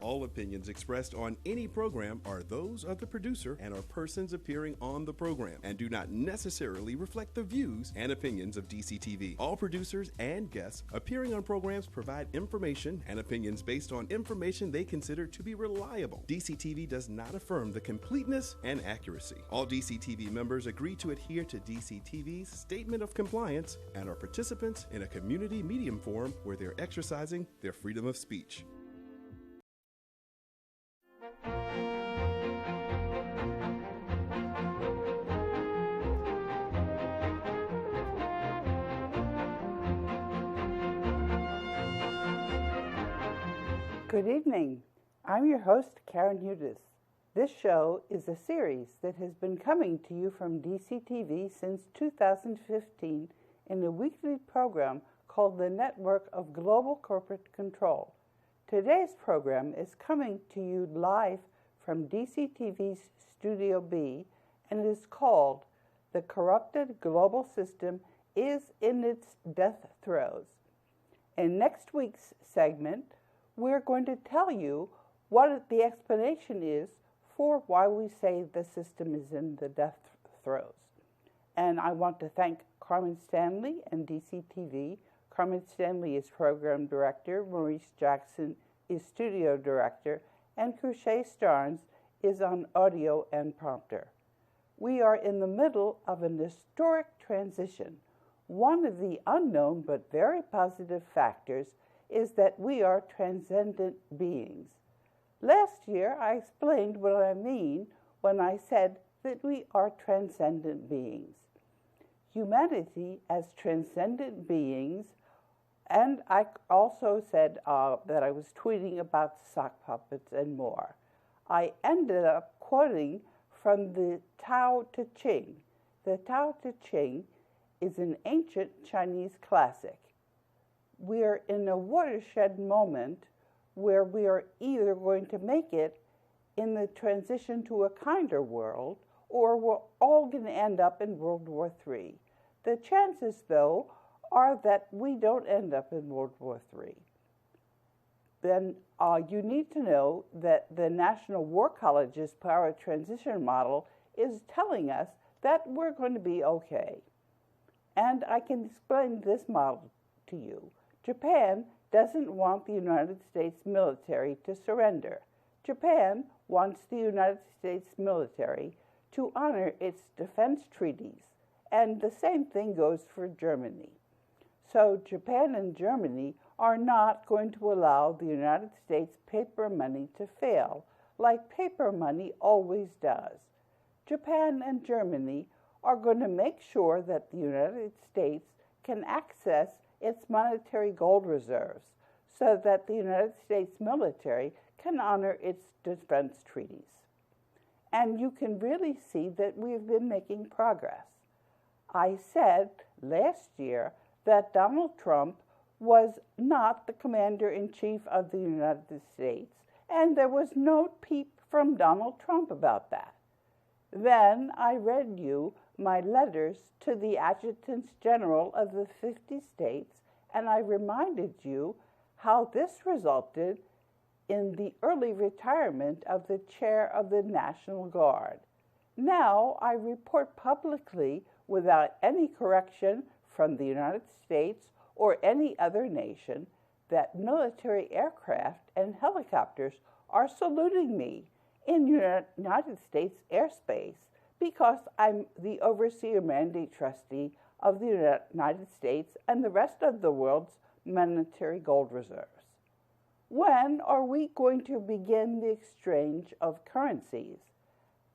All opinions expressed on any program are those of the producer and or persons appearing on the program and do not necessarily reflect the views and opinions of DCTV. All producers and guests appearing on programs provide information and opinions based on information they consider to be reliable. DCTV does not affirm the completeness and accuracy. All DCTV members agree to adhere to DCTV's statement of compliance and are participants in a community medium forum where they're exercising their freedom of speech. Good evening. I'm your host, Karen Udis. This show is a series that has been coming to you from DCTV since 2015 in a weekly program called the Network of Global Corporate Control. Today's program is coming to you live from DCTV's Studio B and is called The Corrupted Global System is in its Death Throes. In next week's segment, we're going to tell you what the explanation is for why we say the system is in the death throes. And I want to thank Carmen Stanley and DCTV. Carmen Stanley is program director, Maurice Jackson is studio director, and Cruchet Starnes is on audio and prompter. We are in the middle of an historic transition. One of the unknown but very positive factors is that we are transcendent beings. Last year, I explained what I mean when I said that we are transcendent beings. Humanity as transcendent beings, and I also said that I was tweeting about sock puppets and more. I ended up quoting from the Tao Te Ching. The Tao Te Ching is an ancient Chinese classic. We are in a watershed moment where we are either going to make it in the transition to a kinder world, or we're all going to end up in World War III. The chances, though, are that we don't end up in World War III. Then you need to know that the National War College's power transition model is telling us that we're going to be okay. And I can explain this model to you. Japan doesn't want the United States military to surrender. Japan wants the United States military to honor its defense treaties, and the same thing goes for Germany. So Japan and Germany are not going to allow the United States paper money to fail, like paper money always does. Japan and Germany are going to make sure that the United States can access its monetary gold reserves so that the United States military can honor its defense treaties. And you can really see that we've been making progress. I said last year that Donald Trump was not the commander-in-chief of the United States, and there was no peep from Donald Trump about that. Then I read you my letters to the adjutants general of the 50 states, and I reminded you how this resulted in the early retirement of the chair of the National Guard. Now I report publicly, without any correction from the United States or any other nation, that military aircraft and helicopters are saluting me in United States airspace because I'm the overseer mandate trustee of the United States and the rest of the world's monetary gold reserves. When are we going to begin the exchange of currencies?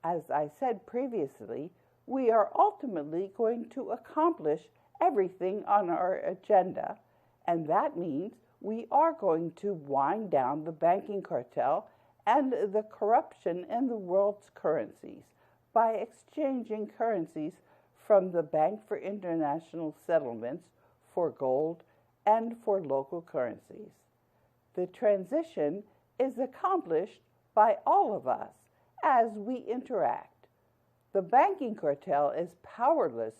As I said previously, we are ultimately going to accomplish everything on our agenda, and that means we are going to wind down the banking cartel and the corruption in the world's currencies by exchanging currencies from the Bank for International Settlements for gold and for local currencies. The transition is accomplished by all of us as we interact. The banking cartel is powerless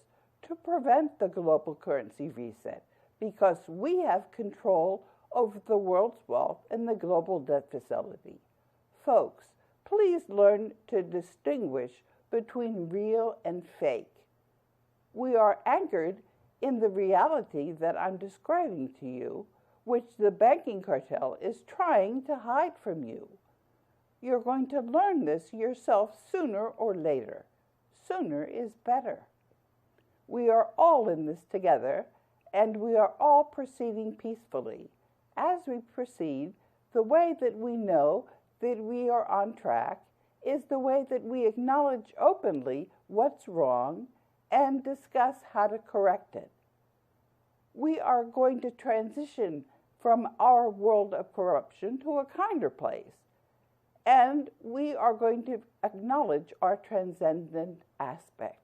to prevent the global currency reset because we have control over the world's wealth and the global debt facility. Folks, please learn to distinguish between real and fake. We are anchored in the reality that I'm describing to you, which the banking cartel is trying to hide from you. You're going to learn this yourself sooner or later. Sooner is better. We are all in this together, and we are all proceeding peacefully. As we proceed, the way that we know that we are on track is the way that we acknowledge openly what's wrong and discuss how to correct it. We are going to transition from our world of corruption to a kinder place, and we are going to acknowledge our transcendent aspects.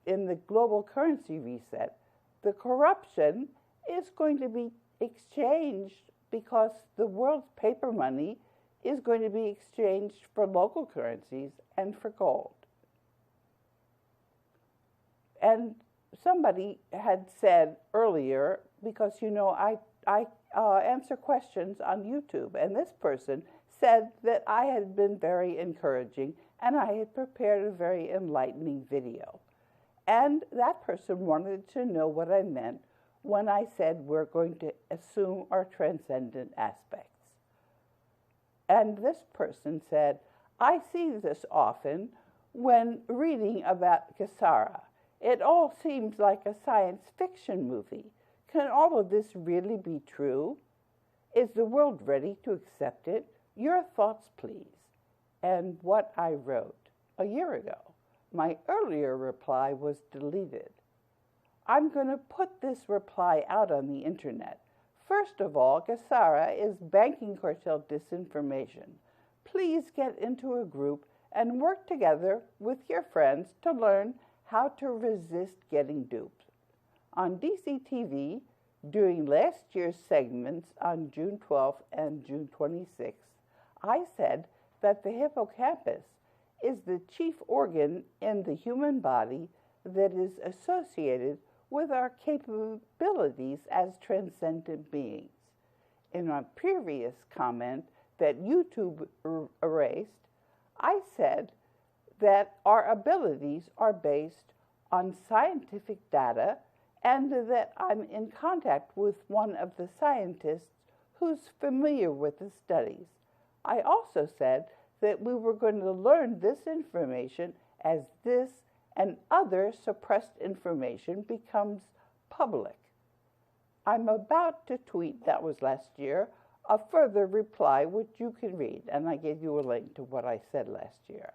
In the global currency reset, the corruption is going to be exchanged because the world's paper money is going to be exchanged for local currencies and for gold. And somebody had said earlier, because I answer questions on YouTube, and this person said that I had been very encouraging and I had prepared a very enlightening video. And that person wanted to know what I meant when I said we're going to assume our transcendent aspects. And this person said, I see this often when reading about Kasara. It all seems like a science fiction movie. Can all of this really be true? Is the world ready to accept it? Your thoughts, please. And what I wrote a year ago. My earlier reply was deleted. I'm going to put this reply out on the internet. First of all, Kasara is banking cartel disinformation. Please get into a group and work together with your friends to learn how to resist getting duped. On DCTV, during last year's segments on June 12th and June 26th, I said that the hippocampus is the chief organ in the human body that is associated with our capabilities as transcendent beings. In my previous comment that YouTube erased, I said that our abilities are based on scientific data and that I'm in contact with one of the scientists who's familiar with the studies. I also said that we were going to learn this information as this and other suppressed information becomes public. I'm about to tweet, that was last year, a further reply which you can read, and I gave you a link to what I said last year.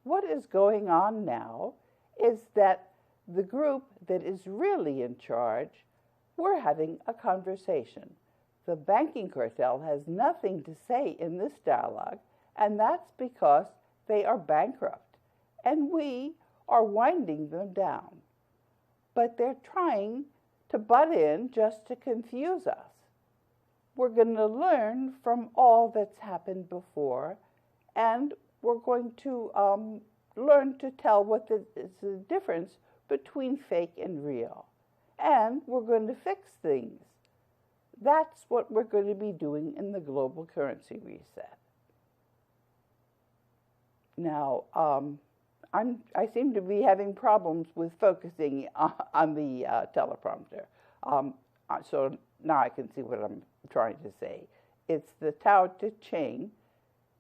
What is going on now is that the group that is really in charge, we're having a conversation. The banking cartel has nothing to say in this dialogue, and that's because they are bankrupt, and we are winding them down. But they're trying to butt in just to confuse us. We're going to learn from all that's happened before, and we're going to learn to tell what is the difference between fake and real. And we're going to fix things. That's what we're going to be doing in the global currency reset. Now, I seem to be having problems with focusing on the teleprompter. So now I can see what I'm trying to say. It's the Tao Te Ching.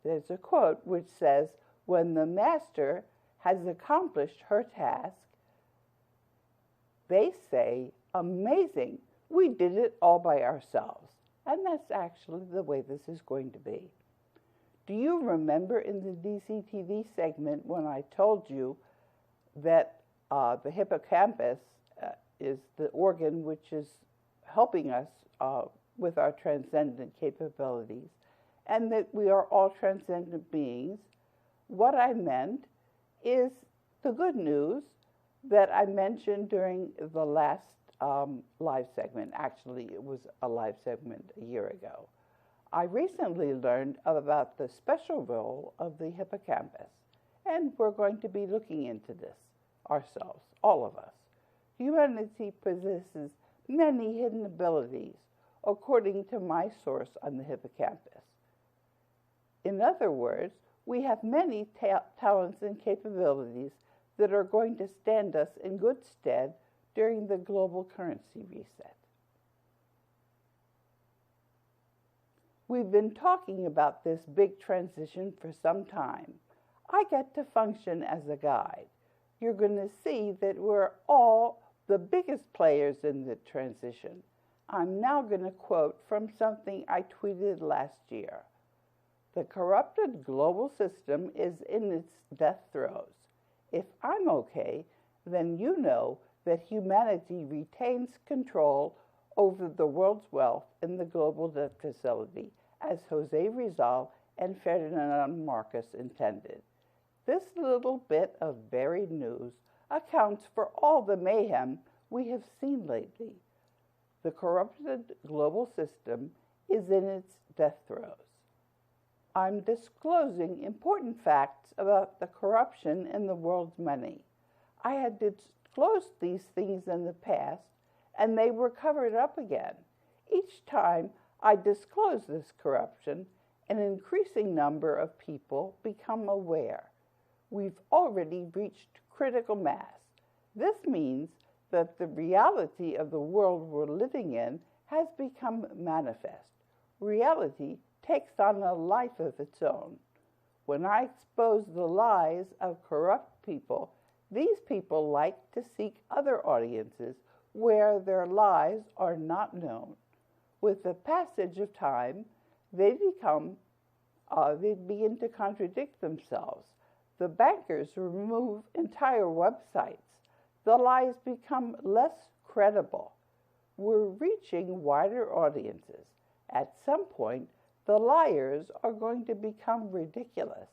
There's a quote which says, when the master has accomplished her task, they say, amazing, we did it all by ourselves. And that's actually the way this is going to be. Do you remember in the DCTV segment when I told you that the hippocampus is the organ which is helping us with our transcendent capabilities, and that we are all transcendent beings? What I meant is the good news that I mentioned during the last live segment. Actually, it was a live segment a year ago. I recently learned about the special role of the hippocampus, and we're going to be looking into this ourselves, all of us. Humanity possesses many hidden abilities, according to my source on the hippocampus. In other words, we have many talents and capabilities that are going to stand us in good stead during the global currency reset. We've been talking about this big transition for some time. I get to function as a guide. You're going to see that we're all the biggest players in the transition. I'm now going to quote from something I tweeted last year. The corrupted global system is in its death throes. If I'm okay, then you know that humanity retains control over the world's wealth in the global debt facility, as Jose Rizal and Ferdinand Marcos intended. This little bit of buried news accounts for all the mayhem we have seen lately. The corrupted global system is in its death throes. I'm disclosing important facts about the corruption in the world's money. I had disclosed these things in the past, and they were covered up again. Each time I disclose this corruption, an increasing number of people become aware. We've already reached critical mass. This means that the reality of the world we're living in has become manifest. Reality takes on a life of its own. When I expose the lies of corrupt people, these people like to seek other audiences where their lies are not known. With the passage of time, they begin to contradict themselves. The bankers remove entire websites. The lies become less credible. We're reaching wider audiences. At some point, the liars are going to become ridiculous.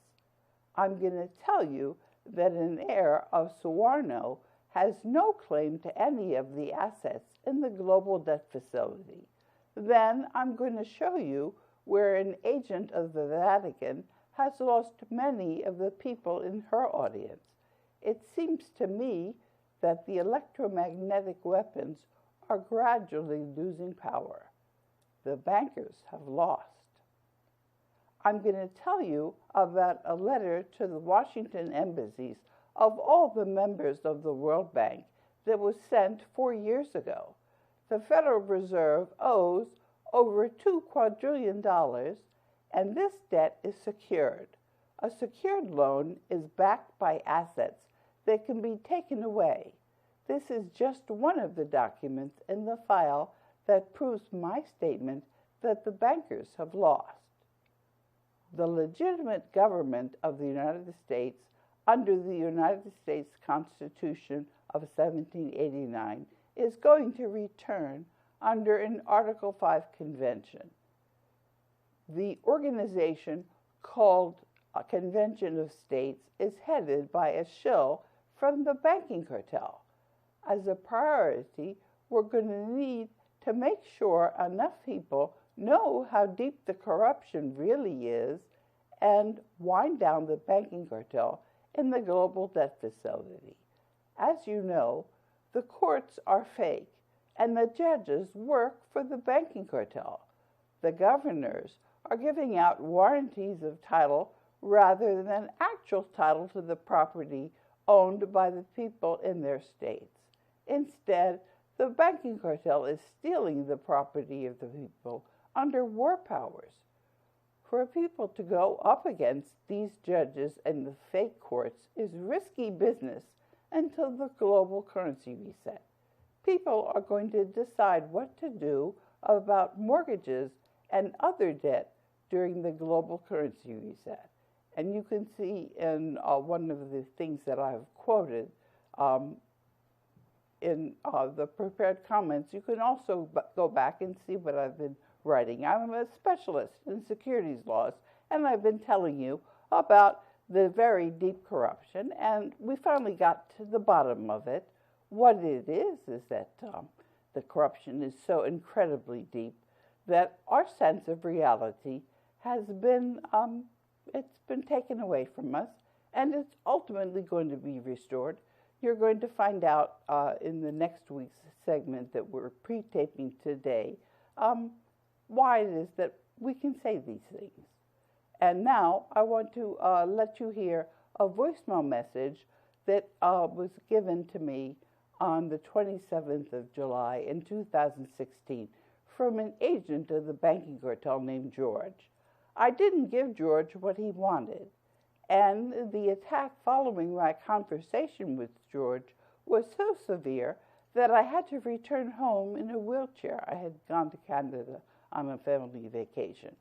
I'm going to tell you that an heir of Suwarno has no claim to any of the assets in the global debt facility. Then I'm going to show you where an agent of the Vatican has lost many of the people in her audience. It seems to me that the electromagnetic weapons are gradually losing power. The bankers have lost. I'm going to tell you about a letter to the Washington embassies of all the members of the World Bank that was sent 4 years ago. The Federal Reserve owes over $2 quadrillion, and this debt is secured. A secured loan is backed by assets that can be taken away. This is just one of the documents in the file that proves my statement that the bankers have lost. The legitimate government of the United States under the United States Constitution of 1789 is going to return under an Article 5 convention. The organization called a Convention of States is headed by a shill from the Banking Cartel. As a priority, we're going to need to make sure enough people know how deep the corruption really is and wind down the Banking Cartel in the global debt facility. As you know, the courts are fake, and the judges work for the Banking Cartel. The governors are giving out warranties of title rather than actual title to the property owned by the people in their states. Instead, the Banking Cartel is stealing the property of the people under war powers. For people to go up against these judges and the fake courts is risky business until the global currency reset. People are going to decide what to do about mortgages and other debt during the global currency reset. And you can see in one of the things that I've quoted in the prepared comments, you can also go back and see what I've been writing. I'm a specialist in securities laws, and I've been telling you about the very deep corruption, and we finally got to the bottom of it. What it is that the corruption is so incredibly deep that our sense of reality has been, it's been taken away from us, and it's ultimately going to be restored. You're going to find out in the next week's segment that we're pre-taping today why it is that we can say these things. And now I want to let you hear a voicemail message that was given to me on the 27th of July in 2016 from an agent of the Banking Cartel named George. I didn't give George what he wanted, and the attack following my conversation with George was so severe that I had to return home in a wheelchair. I had gone to Canada on a family vacation.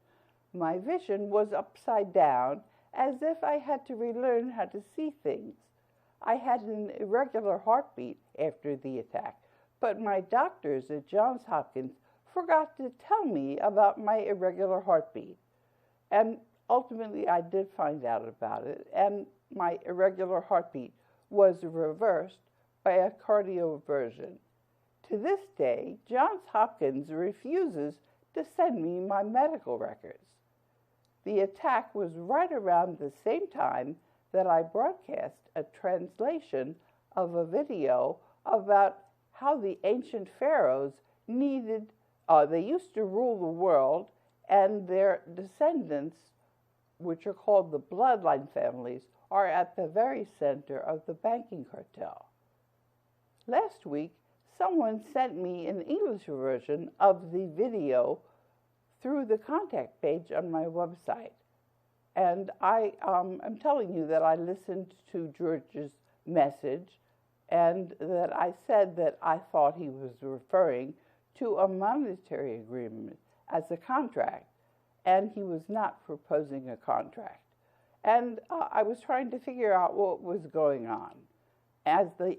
My vision was upside down, as if I had to relearn how to see things. I had an irregular heartbeat after the attack, but my doctors at Johns Hopkins forgot to tell me about my irregular heartbeat. And ultimately, I did find out about it, and my irregular heartbeat was reversed by a cardioversion. To this day, Johns Hopkins refuses to send me my medical records. The attack was right around the same time that I broadcast a translation of a video about how the ancient pharaohs they used to rule the world, and their descendants, which are called the bloodline families, are at the very center of the banking cartel. Last week, someone sent me an English version of the video through the contact page on my website. And I am telling you that I listened to George's message and that I said that I thought he was referring to a monetary agreement as a contract, and he was not proposing a contract. And I was trying to figure out what was going on. As the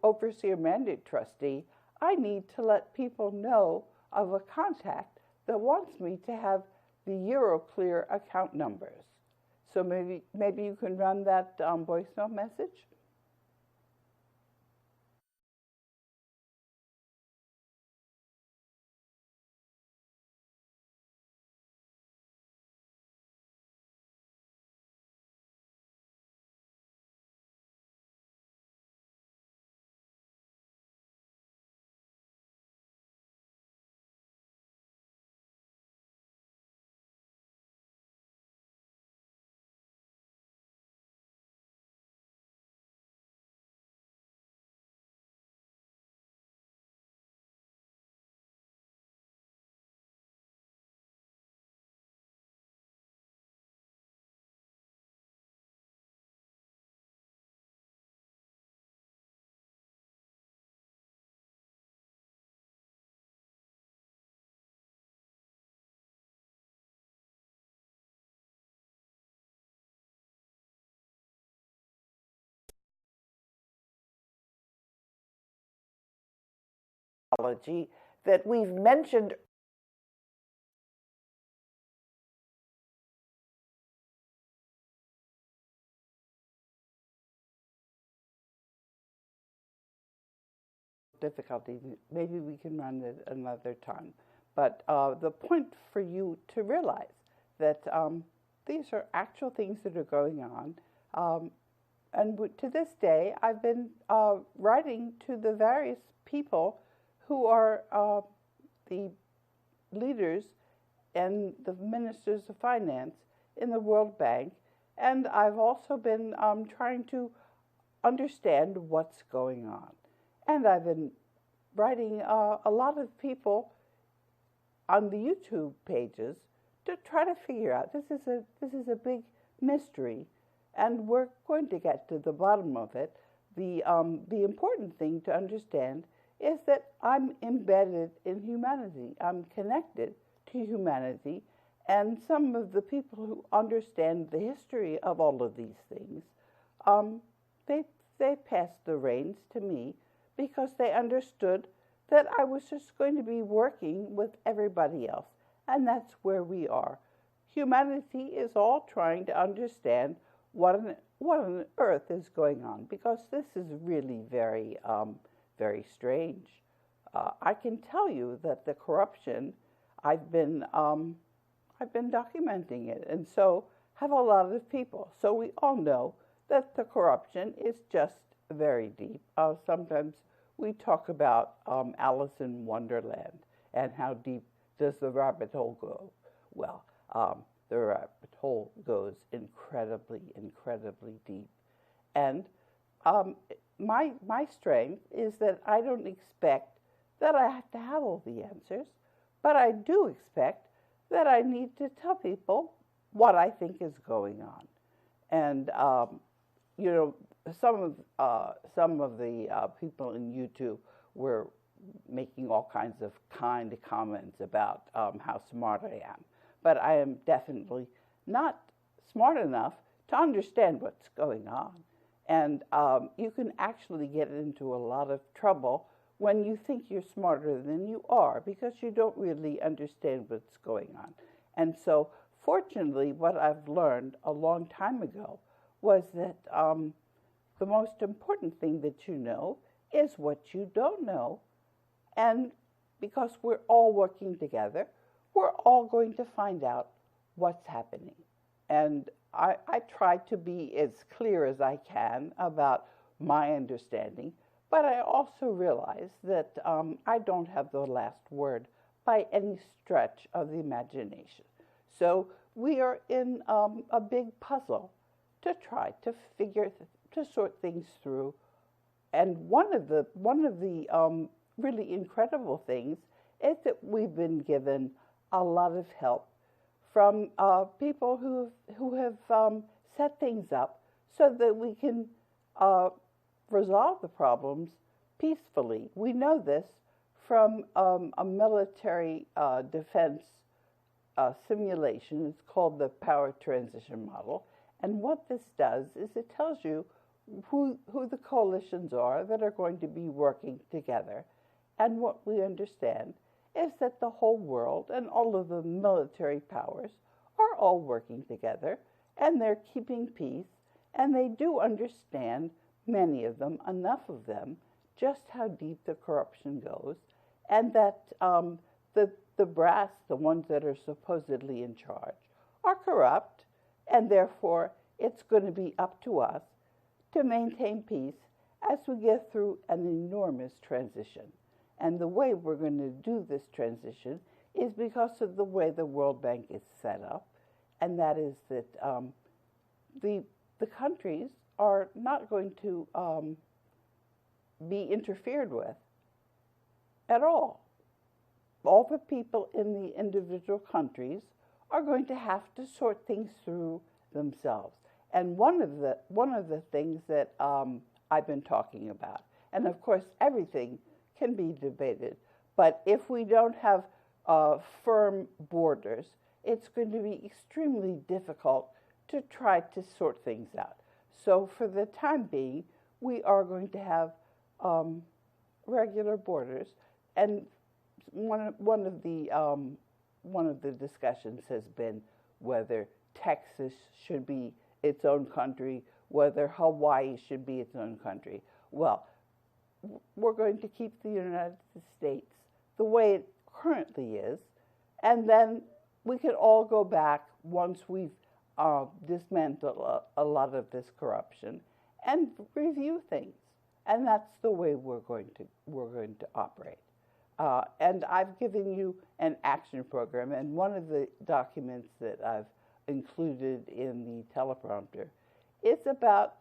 overseer mandate trustee, I need to let people know of a contact that wants me to have the Euroclear account numbers. So maybe you can run that voicemail message. That we've mentioned difficulty. Maybe we can run it another time. But the point for you to realize that these are actual things that are going on. And to this day, I've been writing to the various people who are the leaders and the ministers of finance in the World Bank. And I've also been trying to understand what's going on. And I've been writing a lot of people on the YouTube pages to try to figure out this is a big mystery, and we're going to get to the bottom of it. The important thing to understand is that I'm embedded in humanity. I'm connected to humanity, and some of the people who understand the history of all of these things, they passed the reins to me because they understood that I was just going to be working with everybody else, and that's where we are. Humanity is all trying to understand what on earth is going on, because this is really very, very strange. I can tell you that the corruption, I've been documenting it, and so have a lot of people. So we all know that the corruption is just very deep. Sometimes we talk about Alice in Wonderland and how deep does the rabbit hole go? Well, the rabbit hole goes incredibly, incredibly deep. And my strength is that I don't expect that I have to have all the answers, but I do expect that I need to tell people what I think is going on. And you know, some of the people in YouTube were making all kinds of kind comments about how smart I am, but I am definitely not smart enough to understand what's going on. And you can actually get into a lot of trouble when you think you're smarter than you are because you don't really understand what's going on. And so, fortunately, what I've learned a long time ago was that the most important thing that you know is what you don't know. And because we're all working together, we're all going to find out what's happening. And I try to be as clear as I can about my understanding, but I also realize that I don't have the last word by any stretch of the imagination. So we are in a big puzzle to try to sort things through. And one of the really incredible things is that we've been given a lot of help from people who have set things up so that we can resolve the problems peacefully. We know this from a military defense simulation. It's called the power transition model. And what this does is it tells you who the coalitions are that are going to be working together. And what we understand is that the whole world and all of the military powers are all working together, and they're keeping peace, and they do understand, many of them, enough of them, just how deep the corruption goes, and that the brass, the ones that are supposedly in charge, are corrupt, and therefore it's going to be up to us to maintain peace as we get through an enormous transition. And the way we're going to do this transition is because of the way the World Bank is set up, and that is that the countries are not going to be interfered with at all. All the people in the individual countries are going to have to sort things through themselves. And one of the things that I've been talking about, and of course everything can be debated, but if we don't have firm borders, it's going to be extremely difficult to try to sort things out. So for the time being, we are going to have regular borders, and one of the discussions has been whether Texas should be its own country, whether Hawaii should be its own country. Well, we're going to keep the United States the way it currently is, and then we can all go back once we've dismantled a lot of this corruption and review things. And that's the way we're going to operate. And I've given you an action program, and one of the documents that I've included in the teleprompter is about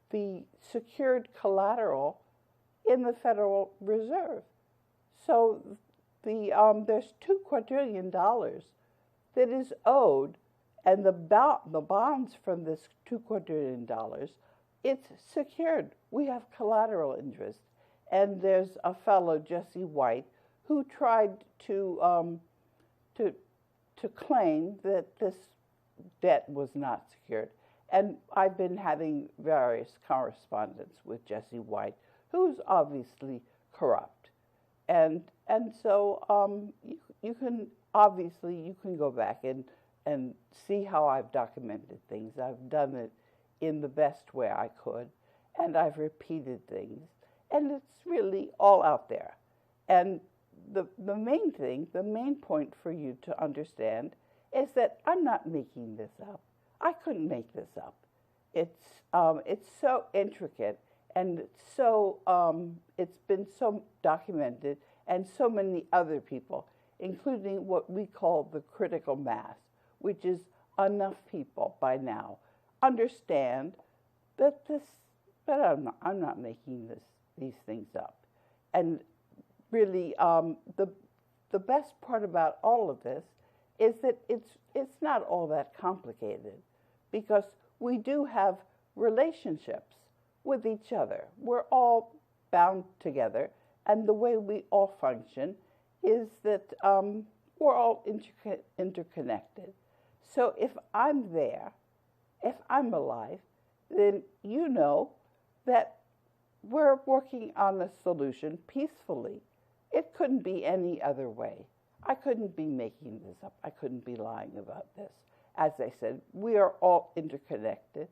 the secured collateral in the Federal Reserve. So there's $2 quadrillion that is owed, and the bonds from this $2 quadrillion, it's secured. We have collateral interest. And there's a fellow, Jesse White, who tried to claim that this debt was not secured. And I've been having various correspondence with Jesse White, who's obviously corrupt. And so you can go back and see how I've documented things. I've done it in the best way I could, and I've repeated things. And it's really all out there. And the main point for you to understand is that I'm not making this up. I couldn't make this up. It's so intricate, and it's been so documented, and so many other people, including what we call the critical mass, which is enough people by now, understand that I'm not making these things up. And really, the best part about all of this is that it's not all that complicated, because we do have relationships with each other. We're all bound together, and the way we all function is that we're all interconnected. So if I'm there, if I'm alive, then you know that we're working on a solution peacefully. It couldn't be any other way. I couldn't be making this up. I couldn't be lying about this. As I said, we are all interconnected,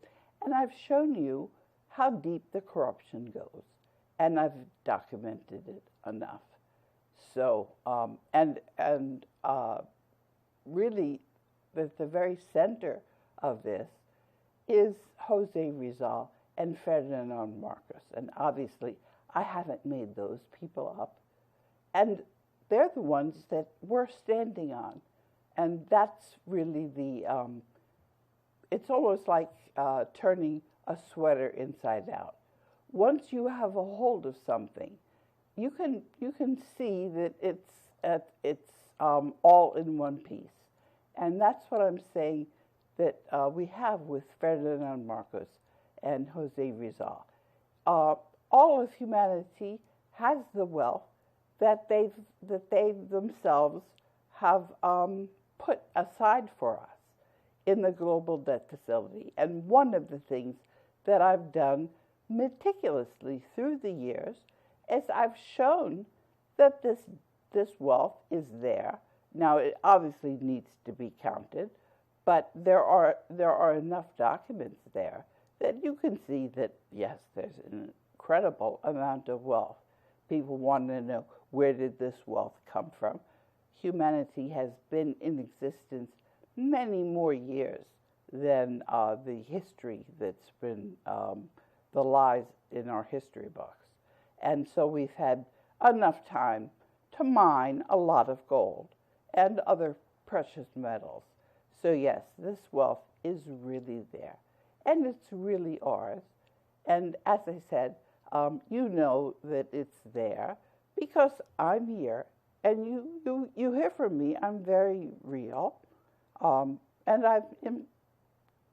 and I've shown you how deep the corruption goes, and I've documented it enough. So, really, the very center of this is Jose Rizal and Ferdinand Marcos. And obviously, I haven't made those people up. And they're the ones that we're standing on. And that's really it's almost like turning a sweater inside out. Once you have a hold of something, you can see that it's all in one piece. And that's what I'm saying that we have with Ferdinand Marcos and Jose Rizal. All of humanity has the wealth that they themselves have put aside for us in the global debt facility. And one of the things that I've done meticulously through the years is I've shown that this wealth is there. Now, it obviously needs to be counted, but there are enough documents there that you can see that, yes, there's an incredible amount of wealth. People want to know, where did this wealth come from? Humanity has been in existence many more years than the history that's been the lies in our history books. And so we've had enough time to mine a lot of gold and other precious metals. So yes, this wealth is really there, and it's really ours. And as I said, you know that it's there because I'm here, and you hear from me. I'm very real, and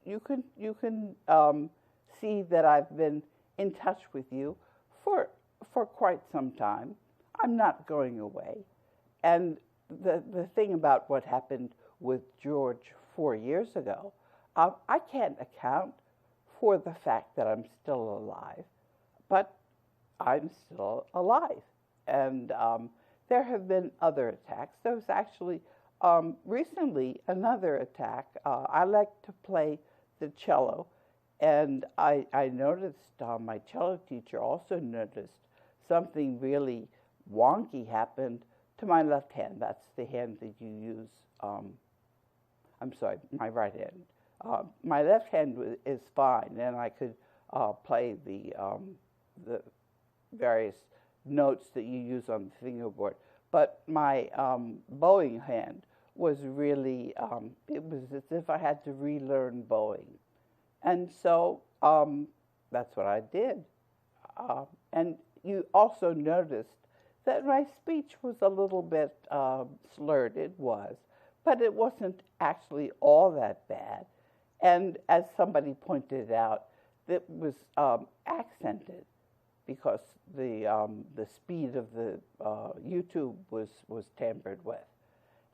you can see that I've been in touch with you for quite some time. I'm not going away, and the thing about what happened with George 4 years ago, I can't account for the fact that I'm still alive, but I'm still alive. And there have been other attacks. There was actually recently another attack. I like to play the cello, and I noticed, my cello teacher also noticed something really wonky happened to my left hand. That's the hand that you use. I'm sorry, my right hand. My left hand is fine, and I could play the various notes that you use on the fingerboard. But my bowing hand was really, it was as if I had to relearn bowing. And so that's what I did. And you also noticed that my speech was a little bit slurred. It was. But it wasn't actually all that bad. And as somebody pointed out, it was accented because the speed of the YouTube was tampered with.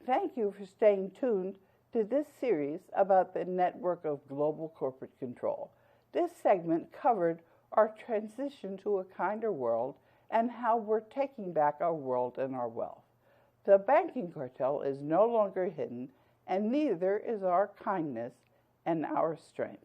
Thank you for staying tuned to this series about the network of global corporate control. This segment covered our transition to a kinder world and how we're taking back our world and our wealth. The banking cartel is no longer hidden, and neither is our kindness and our strength.